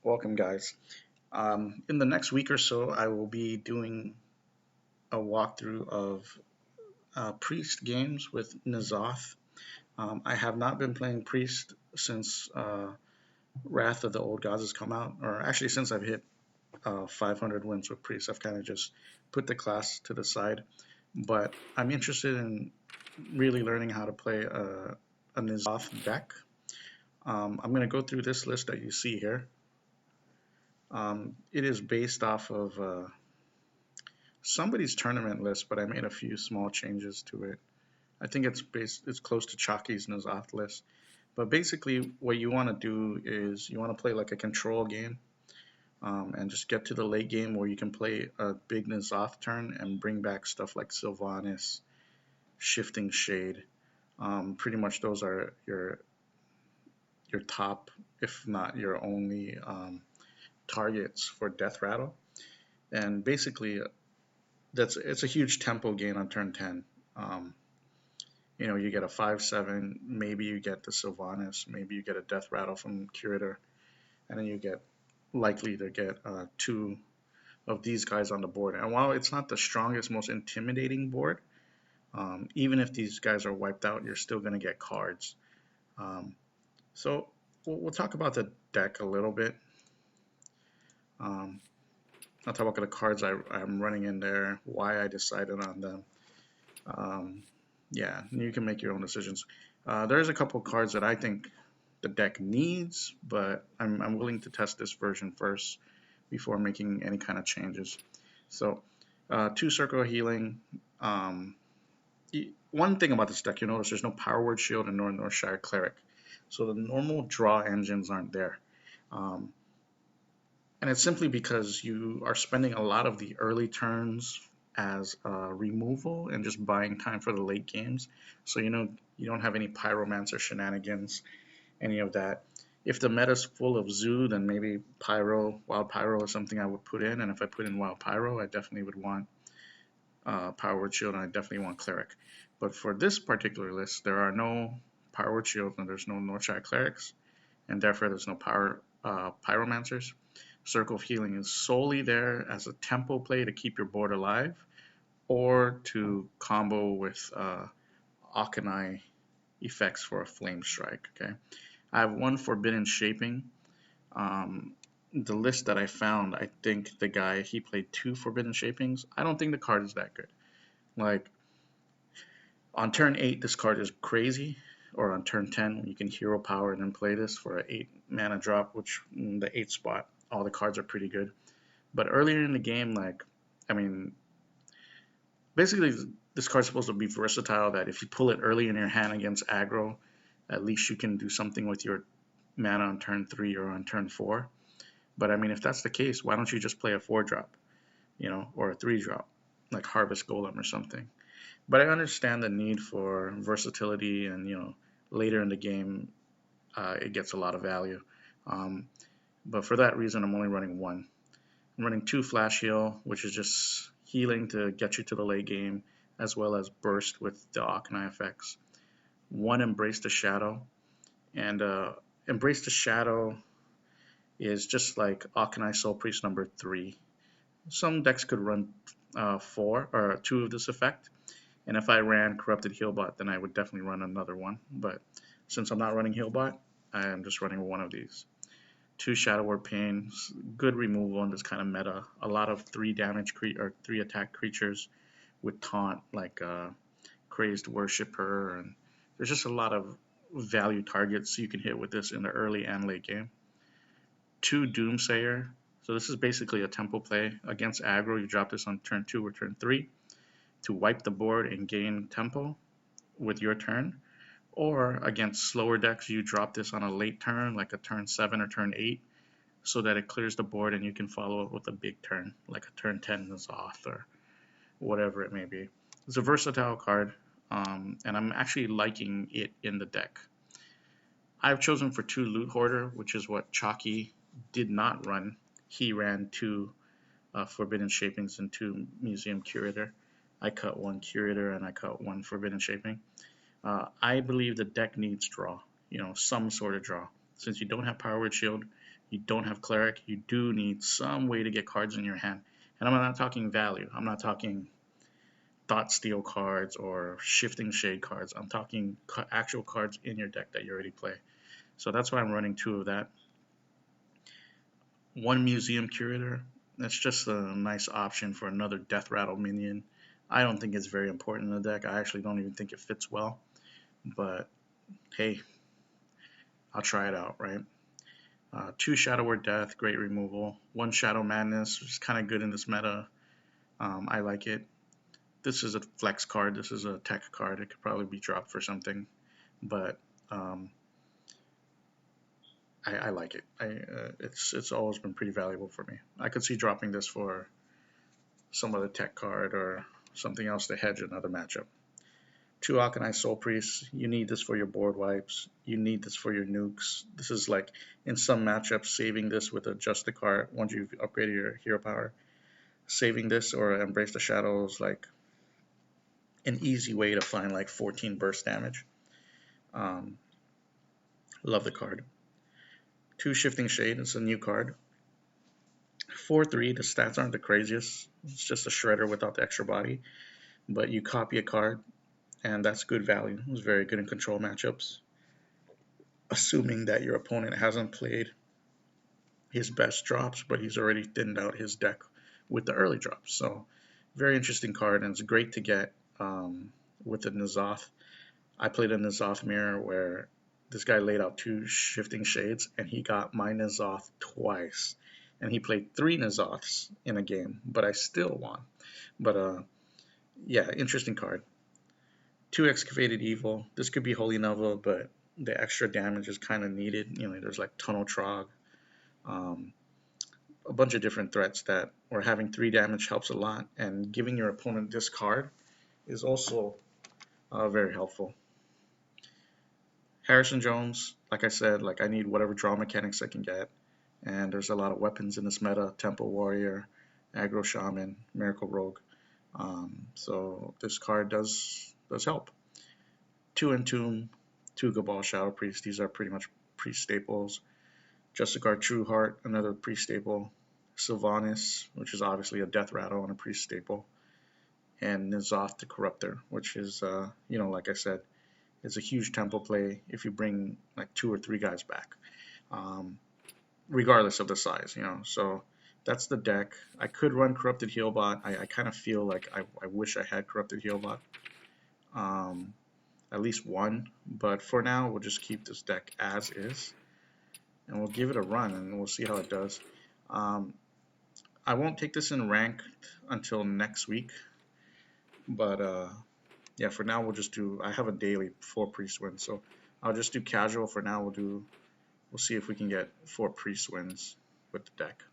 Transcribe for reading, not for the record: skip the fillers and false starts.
Welcome, guys. In the next week or so, I will be doing a walkthrough of Priest games with Nazoth. I have not been playing Priest since Wrath of the Old Gods has come out, or actually since I've hit 500 wins with Priest. I've kind of just put the class to the side, but I'm interested in really learning how to play a Nazoth deck. I'm going to go through this list that you see here. It is based off of somebody's tournament list, but I made a few small changes to it. I think it's close to Chalky's Nazoth list. But basically, what you want to do is you want to play like a control game, and just get to the late game where you can play a big Nazoth turn and bring back stuff like Sylvanas, Shifting Shade. Pretty much those are your top, if not your only targets for Death Rattle. And basically, it's a huge tempo gain on turn 10. You get a 5/7, maybe you get the Sylvanas, maybe you get a Death Rattle from Curator, and then you get likely to get two of these guys on the board. And while it's not the strongest, most intimidating board, even if these guys are wiped out, you're still going to get cards. So we'll talk about the deck a little bit. I'll talk about the cards I'm running in there, why I decided on them. Yeah, you can make your own decisions. There's a couple cards that I think the deck needs, but I'm willing to test this version first before making any kind of changes. So, 2 Circle of Healing. One thing about this deck, you notice there's no Power Word Shield and Northshire Cleric. So the normal draw engines aren't there. And it's simply because you are spending a lot of the early turns as removal and just buying time for the late games. So you don't have any Pyromancer shenanigans, any of that. If the meta's full of Zoo, then maybe Wild Pyro is something I would put in. And if I put in Wild Pyro, I definitely would want Power Word Shield, and I definitely want Cleric. But for this particular list, there are no Power Word Shield, and there's no Northshire Clerics, and therefore there's no Pyromancers. Circle of Healing is solely there as a tempo play to keep your board alive, or to combo with Akanai effects for a Flame Strike. Okay, I have 1 Forbidden Shaping. The list that I found, I think the guy, he played 2 Forbidden Shapings. I don't think the card is that good. Like, on turn 8, this card is crazy. Or on turn 10, you can hero power and then play this for an 8 mana drop, which in the 8th spot, all the cards are pretty good. But earlier in the game, basically this card's supposed to be versatile, that if you pull it early in your hand against aggro, at least you can do something with your mana on turn 3 or on turn 4. But if that's the case, why don't you just play a 4-drop, or a 3-drop, like Harvest Golem or something? But I understand the need for versatility, and later in the game, it gets a lot of value. But for that reason, I'm only running 1. I'm running 2 Flash Heal, which is just healing to get you to the late game, as well as Burst with the Akanai effects. 1 Embrace the Shadow, and Embrace the Shadow is just like Akanai Soul Priest number 3. Some decks could run 4 or 2 of this effect, and if I ran Corrupted Healbot, then I would definitely run another one. But since I'm not running Healbot, I am just running 1 of these. 2 Shadow Word Pain, good removal in this kind of meta. A lot of 3 attack creatures with taunt, like Crazed Worshipper, and there's just a lot of value targets you can hit with this in the early and late game. 2 Doomsayer. So this is basically a tempo play. Against aggro, you drop this on turn 2 or turn 3 to wipe the board and gain tempo with your turn. Or against slower decks, you drop this on a late turn, like a turn 7 or turn 8, so that it clears the board and you can follow up with a big turn, like a turn 10 Nazoth or whatever it may be. It's a versatile card, and I'm actually liking it in the deck. I've chosen for 2 Loot Hoarder, which is what Chalky did not run. He ran 2 Forbidden Shapings and 2 Museum Curator. I cut 1 Curator and I cut 1 Forbidden Shaping. I believe the deck needs draw, some sort of draw. Since you don't have Power Word Shield, you don't have cleric, you do need some way to get cards in your hand. And I'm not talking value. I'm not talking thought steal cards or shifting shade cards. I'm talking actual cards in your deck that you already play. So that's why I'm running two of that. One museum curator. That's just a nice option for another death rattle minion. I don't think it's very important in the deck. I actually don't even think it fits well. But hey, I'll try it out, right? Two Shadow Word Death, great removal. One Shadow Madness, which is kind of good in this meta. I like it. This is a flex card. This is a tech card. It could probably be dropped for something, but I like it. It's always been pretty valuable for me. I could see dropping this for some other tech card or something else to hedge another matchup. Two Alkanized Soul Priests. You need this for your board wipes. You need this for your nukes. This is like in some matchups, saving this with a Just the card once you've upgraded your hero power. Saving this or Embrace the Shadows like an easy way to find like 14 burst damage. Love the card. Two Shifting Shade. It's a new card. 4/3. The stats aren't the craziest. It's just a shredder without the extra body. But you copy a card, and that's good value. It's very good in control matchups. Assuming that your opponent hasn't played his best drops, but he's already thinned out his deck with the early drops. So, very interesting card, and it's great to get with the N'Zoth. I played a N'Zoth mirror where this guy laid out two Shifting Shades, and he got my N'Zoth twice. And he played three N'Zoths in a game, but I still won. But yeah, interesting card. Two Excavated Evil. This could be Holy Nova, but the extra damage is kind of needed. You know, there's like Tunnel Trog, a bunch of different threats that, or having 3 damage helps a lot, and giving your opponent this card is also very helpful. Harrison Jones, like I said, like I need whatever draw mechanics I can get, and there's a lot of weapons in this meta: Temple Warrior, Aggro Shaman, Miracle Rogue. So this card does help. 2 Entomb, 2 Cabal Shadow Priest. These are pretty much priest staples. Justicar True Heart, another priest staple. Sylvanas, which is obviously a death rattle and a priest staple. And N'Zoth the Corruptor, which is, you know, like I said, it's a huge tempo play if you bring like 2 or 3 guys back, regardless of the size, you know. So that's the deck. I could run Corrupted Healbot. I kind of feel like I wish I had Corrupted Healbot. At least one, but for now we'll just keep this deck as is, and we'll give it a run, and we'll see how it does. I won't take this in ranked until next week, but yeah, for now we'll just do. I have a daily 4 priest wins, so I'll just do casual for now. We'll see if we can get 4 priest wins with the deck.